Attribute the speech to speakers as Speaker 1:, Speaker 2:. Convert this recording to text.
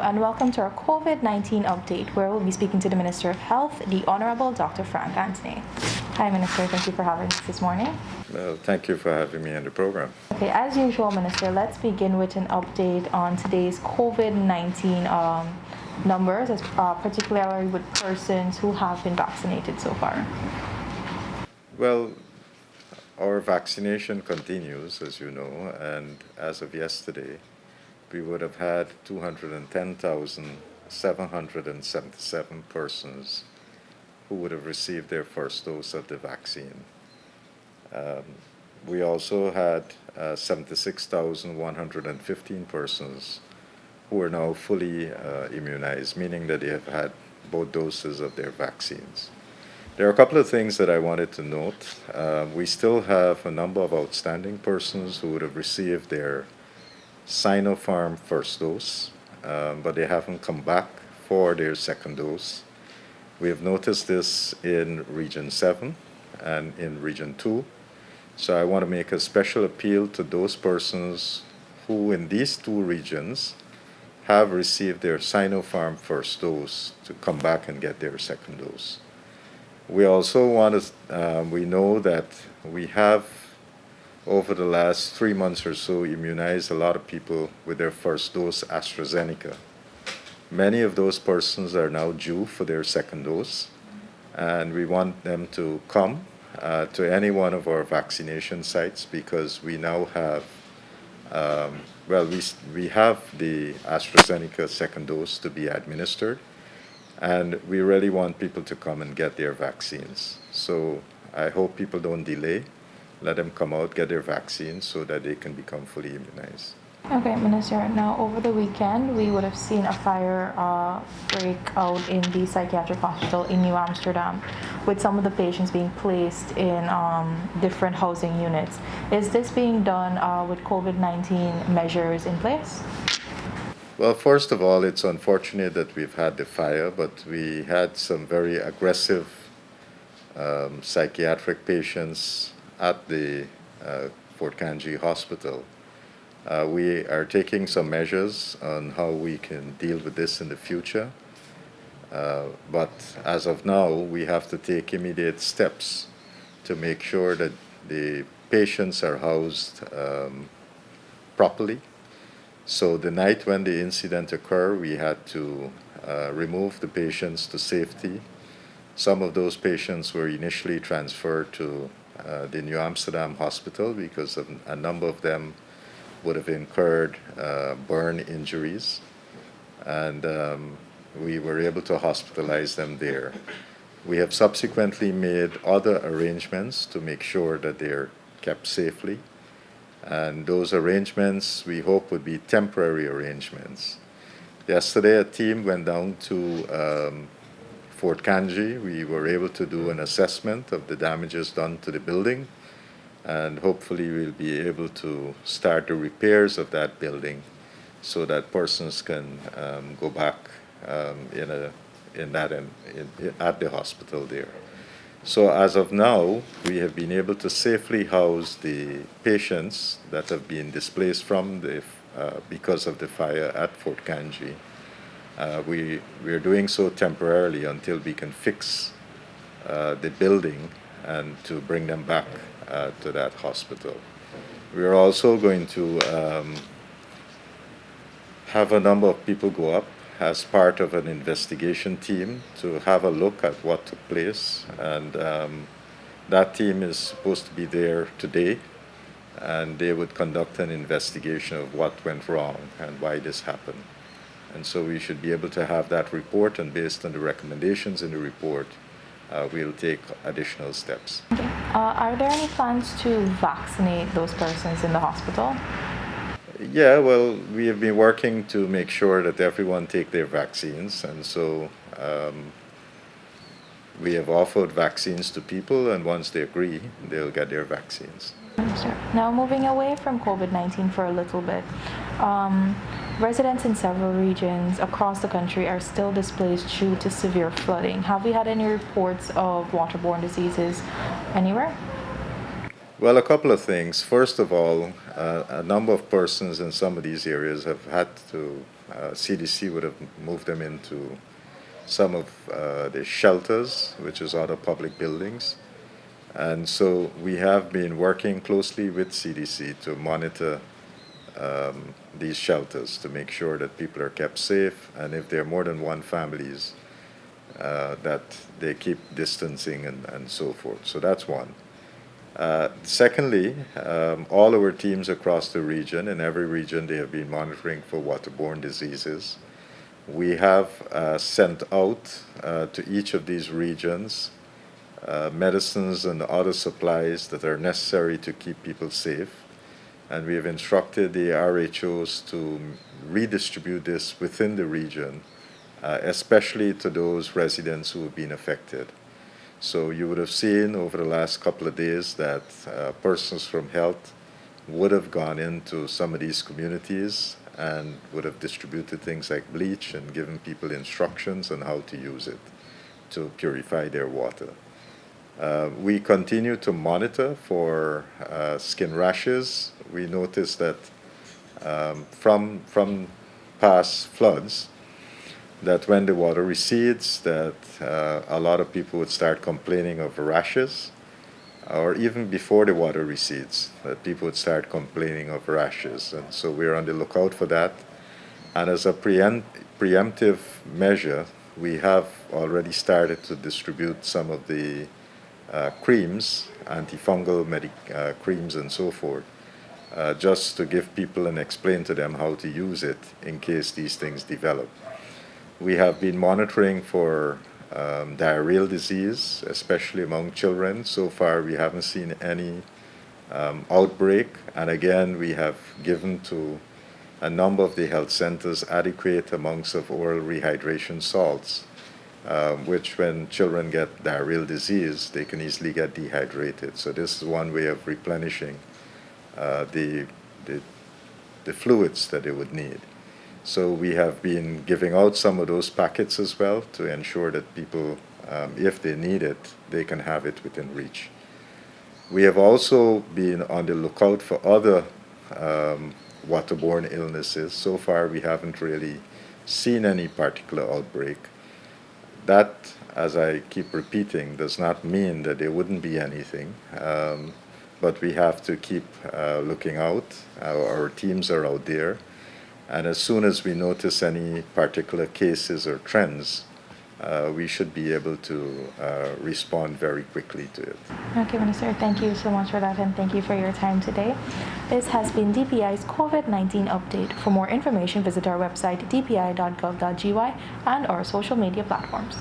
Speaker 1: and welcome to our COVID-19 update, where we'll be speaking to the Minister of Health, the Honorable Dr. Frank Anthony. Hi, Minister. Thank you for having us this morning.
Speaker 2: Well, thank you for having me on the program.
Speaker 1: Okay, as usual, Minister, let's begin with an update on today's COVID-19 numbers, particularly with persons who have been vaccinated so far.
Speaker 2: Well, our vaccination continues, as you know, and as of yesterday, we would have had 210,777 persons who would have received their first dose of the vaccine. We also had 76,115 persons who are now fully immunized, meaning that they have had both doses of their vaccines. There are a couple of things that I wanted to note. We still have a number of outstanding persons who would have received their Sinopharm first dose, but they haven't come back for their second dose. We have noticed this in Region 7 and in Region 2. So I want to make a special appeal to those persons who in these two regions have received their Sinopharm first dose to come back and get their second dose. We also want to, we know that we have over the last 3 months or so immunized a lot of people with their first dose AstraZeneca. Many of those persons are now due for their second dose, and we want them to come to any one of our vaccination sites because we now have, we have the AstraZeneca second dose to be administered, and we really want people to come and get their vaccines. So I hope people don't delay. Let them come out, get their vaccines so that they can become fully immunized.
Speaker 1: Okay, Minister. Now, over the weekend, we would have seen a fire break out in the psychiatric hospital in New Amsterdam, with some of the patients being placed in different housing units. Is this being done with COVID-19 measures in place?
Speaker 2: Well, first of all, it's unfortunate that we've had the fire, but we had some very aggressive psychiatric patients at the Fort Kanji Hospital. We are taking some measures on how we can deal with this in the future. But as of now, we have to take immediate steps to make sure that the patients are housed properly. So the night when the incident occurred, we had to remove the patients to safety. Some of those patients were initially transferred to the New Amsterdam Hospital because a number of them would have incurred burn injuries, and we were able to hospitalize them there. We have subsequently made other arrangements to make sure that they're kept safely, and those arrangements we hope would be temporary arrangements. Yesterday a team went down to Fort Kanji. We were able to do an assessment of the damages done to the building, and hopefully we'll be able to start the repairs of that building so that persons can go back at the hospital there. So as of now, we have been able to safely house the patients that have been displaced from because of the fire at Fort Kanji. We are doing so temporarily until we can fix the building and to bring them back to that hospital. We are also going to have a number of people go up as part of an investigation team to have a look at what took place, and that team is supposed to be there today, and they would conduct an investigation of what went wrong and why this happened. And so we should be able to have that report, and based on the recommendations in the report, we'll take additional steps.
Speaker 1: Okay. Are there any plans to vaccinate those persons in the hospital?
Speaker 2: Yeah, well, we have been working to make sure that everyone take their vaccines, and so we have offered vaccines to people, and once they agree, they'll get their vaccines.
Speaker 1: Sure. Now, moving away from COVID-19 for a little bit, residents in several regions across the country are still displaced due to severe flooding. Have we had any reports of waterborne diseases anywhere?
Speaker 2: Well, a couple of things. First of all, a number of persons in some of these areas have had to CDC would have moved them into some of the shelters, which is other public buildings. And so we have been working closely with CDC to monitor these shelters to make sure that people are kept safe, and if there are more than one families, that they keep distancing and so forth. So that's one. Secondly, all our teams across the region, in every region, they have been monitoring for waterborne diseases. We have sent out to each of these regions medicines and other supplies that are necessary to keep people safe. And we have instructed the RHOs to redistribute this within the region, especially to those residents who have been affected. So you would have seen over the last couple of days that persons from health would have gone into some of these communities and would have distributed things like bleach and given people instructions on how to use it to purify their water. We continue to monitor for skin rashes. We noticed that from past floods, that when the water recedes, that a lot of people would start complaining of rashes, or even before the water recedes, that people would start complaining of rashes. And so we're on the lookout for that. And as a preemptive measure, we have already started to distribute some of the creams, antifungal creams and so forth, just to give people and explain to them how to use it in case these things develop. We have been monitoring for diarrheal disease, especially among children. So far, we haven't seen any outbreak. And again, we have given to a number of the health centers adequate amounts of oral rehydration salts, which when children get diarrheal disease, they can easily get dehydrated. So this is one way of replenishing the fluids that they would need. So we have been giving out some of those packets as well to ensure that people, if they need it, they can have it within reach. We have also been on the lookout for other waterborne illnesses. So far, we haven't really seen any particular outbreak. That, as I keep repeating, does not mean that there wouldn't be anything, but we have to keep looking out. Our teams are out there. And as soon as we notice any particular cases or trends, we should be able to respond very quickly to it.
Speaker 1: Okay, Minister, thank you so much for that, and thank you for your time today. This has been DPI's COVID-19 update. For more information, visit our website, dpi.gov.gy, and our social media platforms.